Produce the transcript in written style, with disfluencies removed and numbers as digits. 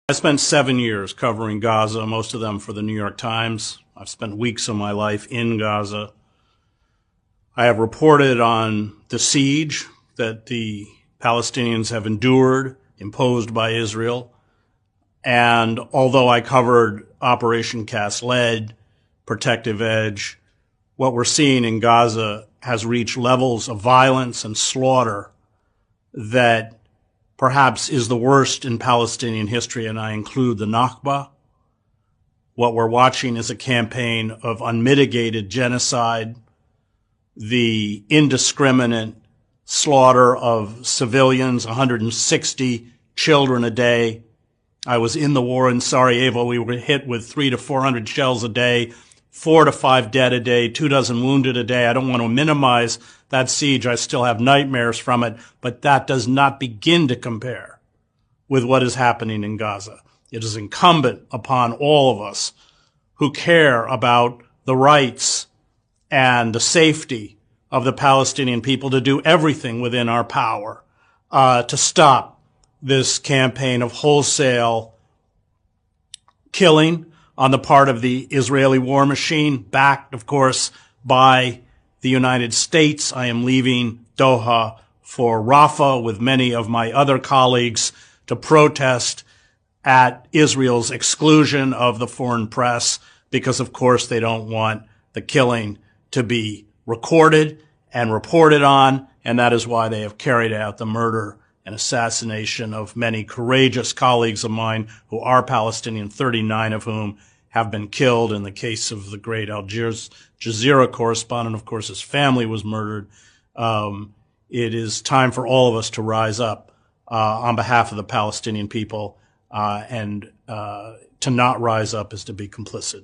I spent 7 years covering Gaza, most of them for the New York Times. I've spent weeks of my life in Gaza. I have reported on the siege that the Palestinians have endured, imposed by Israel. And although I covered Operation Cast Lead, Protective Edge, what we're seeing in Gaza has reached levels of violence and slaughter that perhaps is the worst in Palestinian history, and I include the Nakba. What we're watching is a campaign of unmitigated genocide, the indiscriminate slaughter of civilians, 160 children a day. I was in the war in Sarajevo. We were hit with 300 to 400 shells a day, 4 to 5 dead a day, 24 wounded a day. I don't want to minimize that siege. I still have nightmares from it, but that does not begin to compare with what is happening in Gaza. It is incumbent upon all of us who care about the rights and the safety of the Palestinian people to do everything within our power to stop this campaign of wholesale killing on the part of the Israeli war machine, backed, of course, by the United States. I am leaving Doha for Rafah with many of my other colleagues to protest at Israel's exclusion of the foreign press because, of course, they don't want the killing to be recorded and reported on, and that is why they have carried out the murder and assassination of many courageous colleagues of mine who are Palestinian, 39 of whom have been killed. In the case of the great Al Jazeera correspondent, of course, his family was murdered. It is time for all of us to rise up on behalf of the Palestinian people, and to not rise up is to be complicit.